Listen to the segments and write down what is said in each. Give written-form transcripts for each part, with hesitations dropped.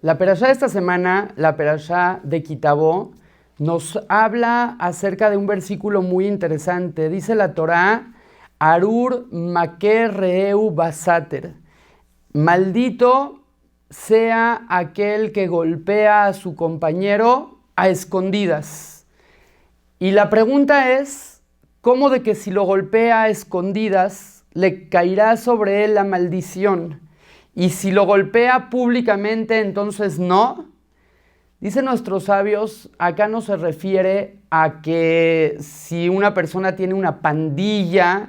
La perashá de esta semana, la perashá de Kitabó, nos habla acerca de un versículo muy interesante. Dice la Torá, Arur Maker Reu Basater. Maldito sea aquel que golpea a su compañero a escondidas. Y la pregunta es, ¿cómo de que si lo golpea a escondidas le caerá sobre él la maldición? Y si lo golpea públicamente, entonces no. Dicen nuestros sabios, acá no se refiere a que si una persona tiene una pandilla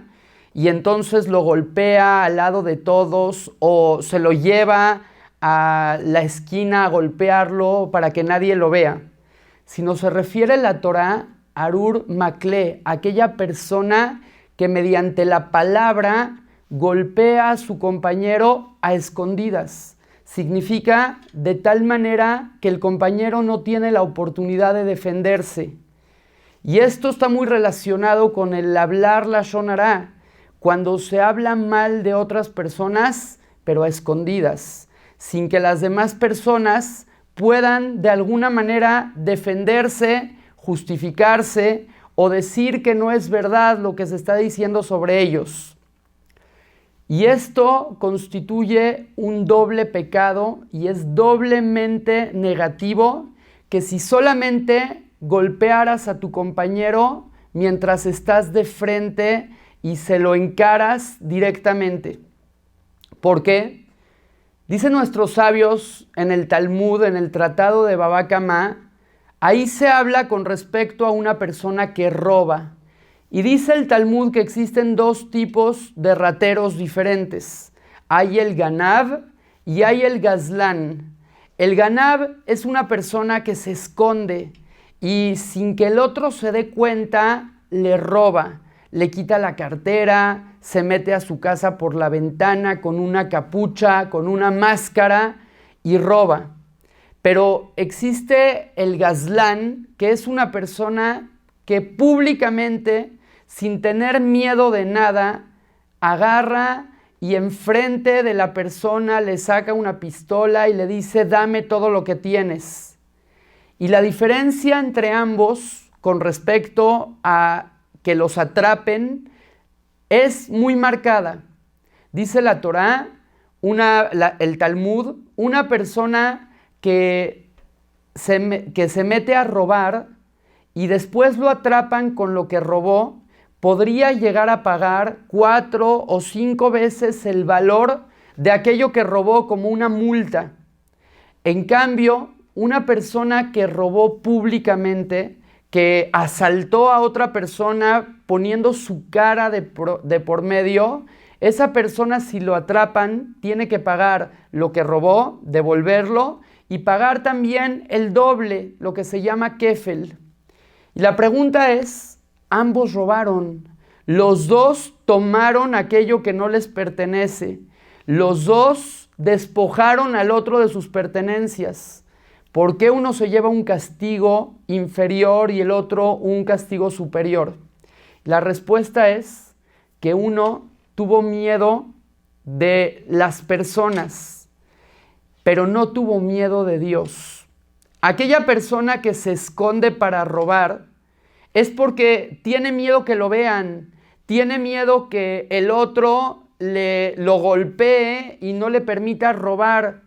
y entonces lo golpea al lado de todos o se lo lleva a la esquina a golpearlo para que nadie lo vea, sino se refiere la Torá a Arur Makle, aquella persona que mediante la palabra golpea a su compañero a escondidas. Significa de tal manera que el compañero no tiene la oportunidad de defenderse. Y esto está muy relacionado con el hablar lashon hará, cuando se habla mal de otras personas, pero a escondidas, sin que las demás personas puedan de alguna manera defenderse, justificarse o decir que no es verdad lo que se está diciendo sobre ellos. Y esto constituye un doble pecado y es doblemente negativo que si solamente golpearas a tu compañero mientras estás de frente y se lo encaras directamente. ¿Por qué? Dicen nuestros sabios en el Talmud, en el Tratado de Baba Kamá, ahí se habla con respecto a una persona que roba. Y dice el Talmud que existen dos tipos de rateros diferentes. Hay el Ganab y hay el Gazlán. El Ganab es una persona que se esconde y sin que el otro se dé cuenta, le roba. Le quita la cartera, se mete a su casa por la ventana con una capucha, con una máscara y roba. Pero existe el Gazlán, que es una persona que públicamente, sin tener miedo de nada, agarra y enfrente de la persona le saca una pistola y le dice, dame todo lo que tienes. Y la diferencia entre ambos con respecto a que los atrapen es muy marcada. Dice la Torá, el Talmud, una persona que se mete a robar y después lo atrapan con lo que robó, podría llegar a pagar 4 o 5 veces el valor de aquello que robó como una multa. En cambio, una persona que robó públicamente, que asaltó a otra persona poniendo su cara de por medio, esa persona, si lo atrapan, tiene que pagar lo que robó, devolverlo y pagar también el doble, lo que se llama kefel. Y la pregunta es, ambos robaron, los dos tomaron aquello que no les pertenece, los dos despojaron al otro de sus pertenencias. ¿Por qué uno se lleva un castigo inferior y el otro un castigo superior? La respuesta es que uno tuvo miedo de las personas, pero no tuvo miedo de Dios. Aquella persona que se esconde para robar es porque tiene miedo que lo vean, tiene miedo que el otro lo golpee y no le permita robar.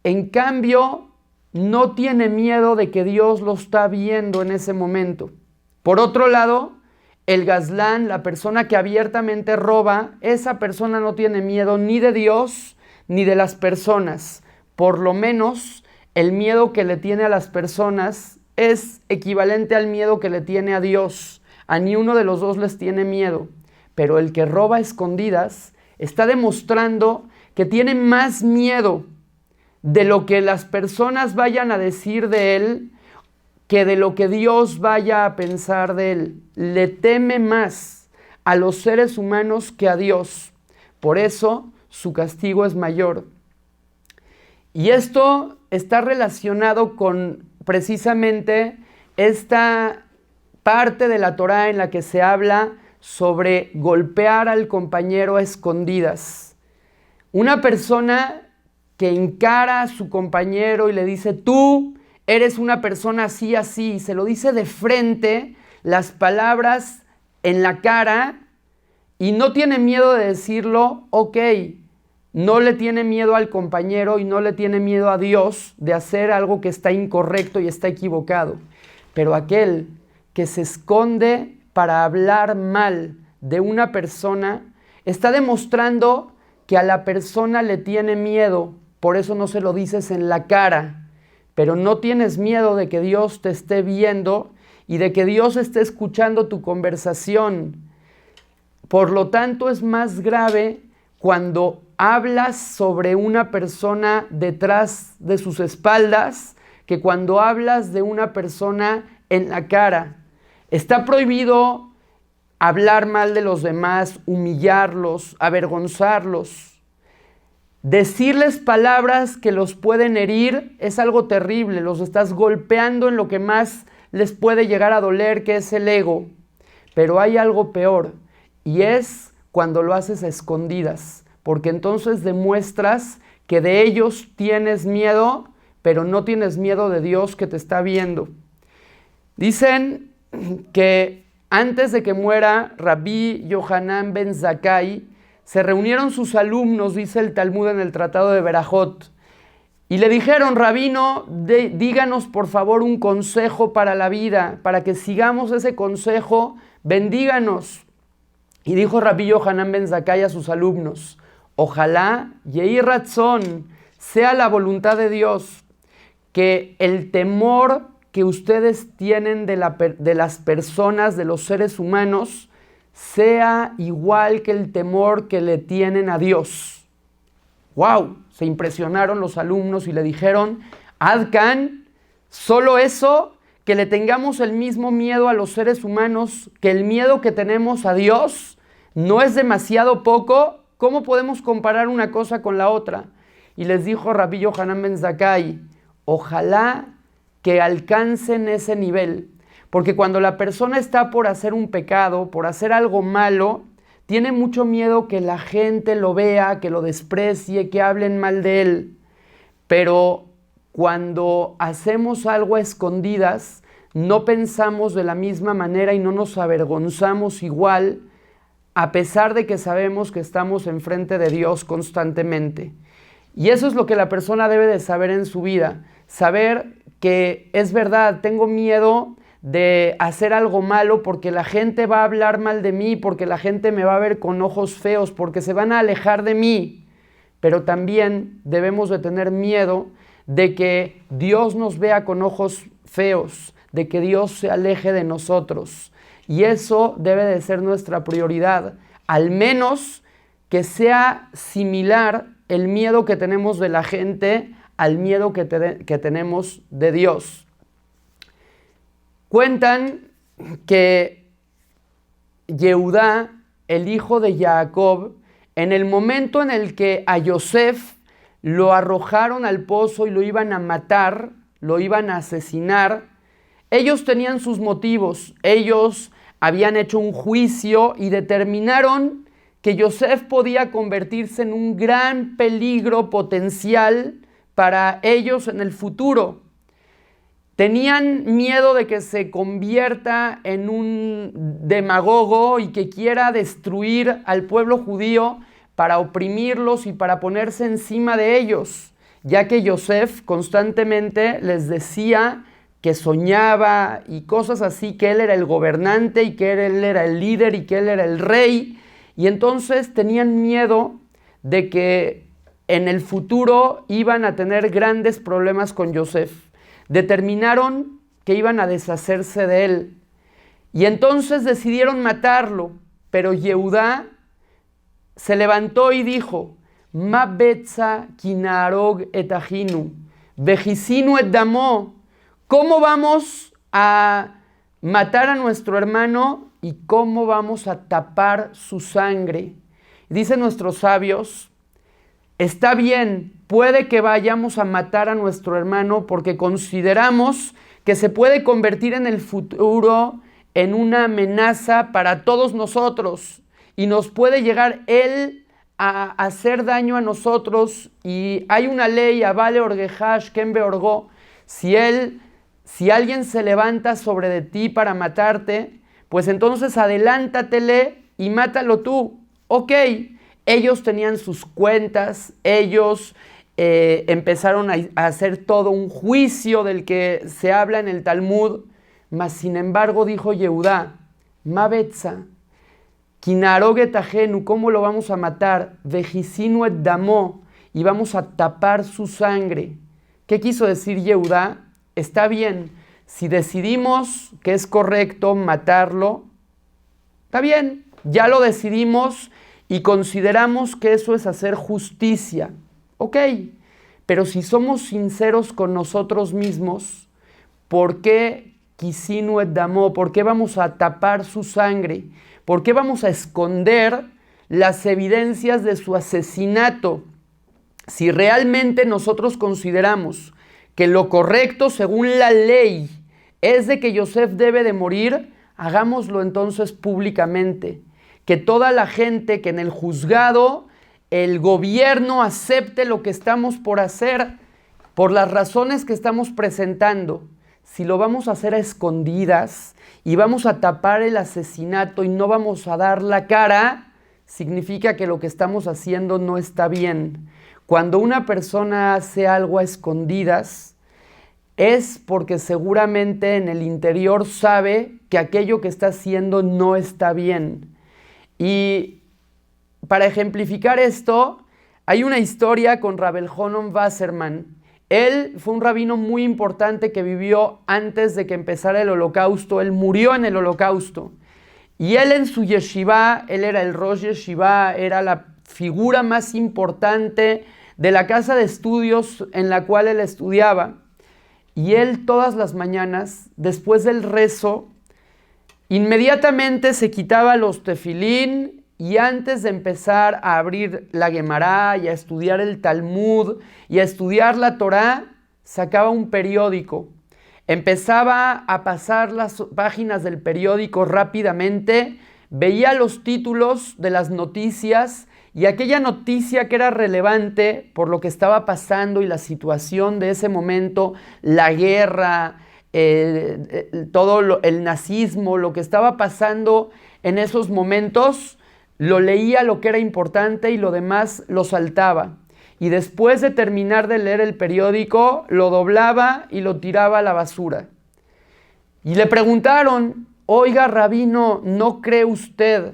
En cambio, no tiene miedo de que Dios lo está viendo en ese momento. Por otro lado, el Gazlán, la persona que abiertamente roba, esa persona no tiene miedo ni de Dios ni de las personas. Por lo menos, el miedo que le tiene a las personas es equivalente al miedo que le tiene a Dios. A ni uno de los dos les tiene miedo. Pero el que roba a escondidas está demostrando que tiene más miedo de lo que las personas vayan a decir de él que de lo que Dios vaya a pensar de él. Le teme más a los seres humanos que a Dios. Por eso su castigo es mayor. Y esto está relacionado con precisamente esta parte de la Torá en la que se habla sobre golpear al compañero a escondidas. Una persona que encara a su compañero y le dice, tú eres una persona así, así, y se lo dice de frente, las palabras en la cara, y no tiene miedo de decirlo, ok, no le tiene miedo al compañero y no le tiene miedo a Dios de hacer algo que está incorrecto y está equivocado. Pero aquel que se esconde para hablar mal de una persona, está demostrando que a la persona le tiene miedo, por eso no se lo dices en la cara, pero no tienes miedo de que Dios te esté viendo y de que Dios esté escuchando tu conversación. Por lo tanto, es más grave cuando hablas sobre una persona detrás de sus espaldas que cuando hablas de una persona en la cara. Está prohibido hablar mal de los demás, humillarlos, avergonzarlos. Decirles palabras que los pueden herir es algo terrible. Los estás golpeando en lo que más les puede llegar a doler, que es el ego. Pero hay algo peor, y es cuando lo haces a escondidas, porque entonces demuestras que de ellos tienes miedo, pero no tienes miedo de Dios que te está viendo. Dicen que antes de que muera Rabí Yohanan ben Zakkai, se reunieron sus alumnos, dice el Talmud en el Tratado de Berajot, y le dijeron, Rabino, díganos por favor un consejo para la vida, para que sigamos ese consejo, bendíganos. Y dijo Rabí Yohanan ben Zakkai a sus alumnos, ojalá, Yehi Ratzon, sea la voluntad de Dios, que el temor que ustedes tienen de las personas, de los seres humanos, sea igual que el temor que le tienen a Dios. ¡Wow! Se impresionaron los alumnos y le dijeron, Adkan, solo eso, que le tengamos el mismo miedo a los seres humanos que el miedo que tenemos a Dios, ¿no es demasiado poco? ¿Cómo podemos comparar una cosa con la otra? Y les dijo Rabí Yohanan ben Zakkai, ojalá que alcancen ese nivel, porque cuando la persona está por hacer un pecado, por hacer algo malo, tiene mucho miedo que la gente lo vea, que lo desprecie, que hablen mal de él. Pero cuando hacemos algo a escondidas, no pensamos de la misma manera y no nos avergonzamos igual, a pesar de que sabemos que estamos enfrente de Dios constantemente. Y eso es lo que la persona debe de saber en su vida, saber que es verdad, tengo miedo de hacer algo malo porque la gente va a hablar mal de mí, porque la gente me va a ver con ojos feos, porque se van a alejar de mí. Pero también debemos de tener miedo de que Dios nos vea con ojos feos, de que Dios se aleje de nosotros. Y eso debe de ser nuestra prioridad, al menos que sea similar el miedo que tenemos de la gente al miedo que tenemos de Dios. Cuentan que Yehudá, el hijo de Jacob, en el momento en el que a Yosef lo arrojaron al pozo y lo iban a matar, lo iban a asesinar, ellos tenían sus motivos, ellos habían hecho un juicio y determinaron que Yosef podía convertirse en un gran peligro potencial para ellos en el futuro. Tenían miedo de que se convierta en un demagogo y que quiera destruir al pueblo judío para oprimirlos y para ponerse encima de ellos, ya que Yosef constantemente les decía que soñaba y cosas así, que él era el gobernante y que él era el líder y que él era el rey, y entonces tenían miedo de que en el futuro iban a tener grandes problemas con Yosef. Determinaron que iban a deshacerse de él. Y entonces decidieron matarlo. Pero Yehudá se levantó y dijo, Ma betza kinarog et ajinu, vejisinu et damo. ¿Cómo vamos a matar a nuestro hermano y cómo vamos a tapar su sangre? Dicen nuestros sabios, está bien, puede que vayamos a matar a nuestro hermano porque consideramos que se puede convertir en el futuro en una amenaza para todos nosotros y nos puede llegar él a hacer daño a nosotros y hay una ley, Avale Orgehash Ken Beorgo, si alguien se levanta sobre de ti para matarte, pues entonces adelántatele y mátalo tú. Ok, ellos tenían sus cuentas, ellos empezaron a hacer todo un juicio del que se habla en el Talmud, mas sin embargo dijo Yehudá, Ma betza, Kinaroget ajenu, ¿cómo lo vamos a matar? Vejisinu et damo, y vamos a tapar su sangre. ¿Qué quiso decir Yehudá? Está bien, si decidimos que es correcto matarlo, está bien, ya lo decidimos y consideramos que eso es hacer justicia. Ok, pero si somos sinceros con nosotros mismos, ¿por qué Kisinu et damo? ¿Por qué vamos a tapar su sangre? ¿Por qué vamos a esconder las evidencias de su asesinato? Si realmente nosotros consideramos que lo correcto según la ley es de que Yosef debe de morir, hagámoslo entonces públicamente. Que toda la gente, que en el juzgado, el gobierno acepte lo que estamos por hacer por las razones que estamos presentando. Si lo vamos a hacer a escondidas y vamos a tapar el asesinato y no vamos a dar la cara, significa que lo que estamos haciendo no está bien. Cuando una persona hace algo a escondidas, es porque seguramente en el interior sabe que aquello que está haciendo no está bien. Y para ejemplificar esto, hay una historia con Rabel Jonon Wasserman. Él fue un rabino muy importante que vivió antes de que empezara el holocausto. Él murió en el holocausto. Y él en su yeshiva, él era el Rosh Yeshiva, era la figura más importante de la casa de estudios en la cual él estudiaba. Y él todas las mañanas, después del rezo, inmediatamente se quitaba los tefilín y antes de empezar a abrir la Gemara y a estudiar el Talmud y a estudiar la Torá, sacaba un periódico. Empezaba a pasar las páginas del periódico rápidamente, veía los títulos de las noticias y aquella noticia que era relevante por lo que estaba pasando y la situación de ese momento, la guerra, el nazismo, lo que estaba pasando en esos momentos, lo leía lo que era importante y lo demás lo saltaba. Y después de terminar de leer el periódico, lo doblaba y lo tiraba a la basura. Y le preguntaron, oiga, rabino, ¿no cree usted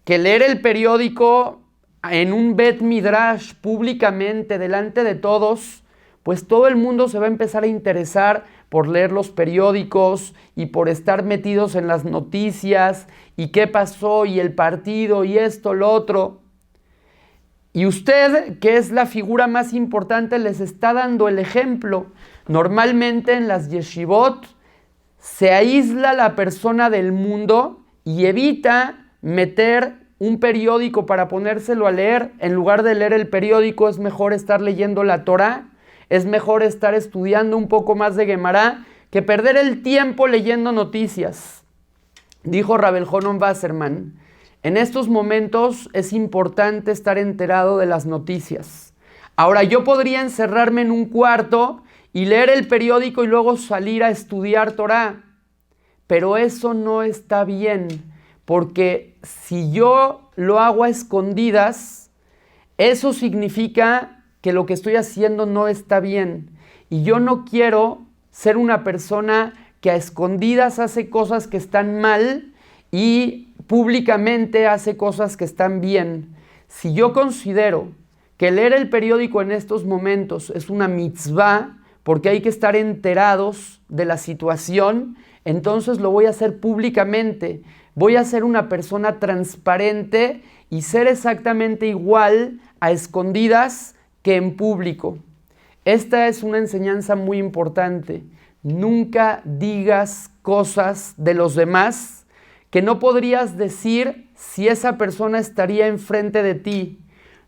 que leer el periódico en un Bet Midrash públicamente, delante de todos, pues todo el mundo se va a empezar a interesar por leer los periódicos y por estar metidos en las noticias y qué pasó y el partido y esto, lo otro? Y usted, que es la figura más importante, les está dando el ejemplo. Normalmente en las yeshivot se aísla la persona del mundo y evita meter un periódico para ponérselo a leer. En lugar de leer el periódico es mejor estar leyendo la Torá, es mejor estar estudiando un poco más de Gemara que perder el tiempo leyendo noticias. Dijo Rabel Jonon Wasserman, en estos momentos es importante estar enterado de las noticias. Ahora, yo podría encerrarme en un cuarto y leer el periódico y luego salir a estudiar Torá, pero eso no está bien, porque si yo lo hago a escondidas, eso significa que lo que estoy haciendo no está bien. Y yo no quiero ser una persona que a escondidas hace cosas que están mal y públicamente hace cosas que están bien. Si yo considero que leer el periódico en estos momentos es una mitzvah, porque hay que estar enterados de la situación, entonces lo voy a hacer públicamente. Voy a ser una persona transparente y ser exactamente igual a escondidas que en público. Esta es una enseñanza muy importante. Nunca digas cosas de los demás que no podrías decir si esa persona estaría enfrente de ti.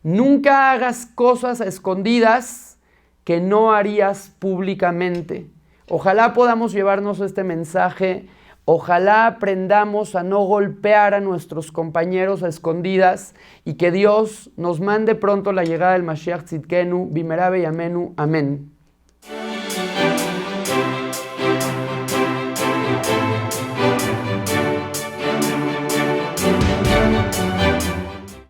Nunca hagas cosas escondidas que no harías públicamente. Ojalá podamos llevarnos este mensaje Ojalá aprendamos a no golpear a nuestros compañeros a escondidas y que Dios nos mande pronto la llegada del Mashiach Tzidkenu, Bimera Beyamenu. Amén.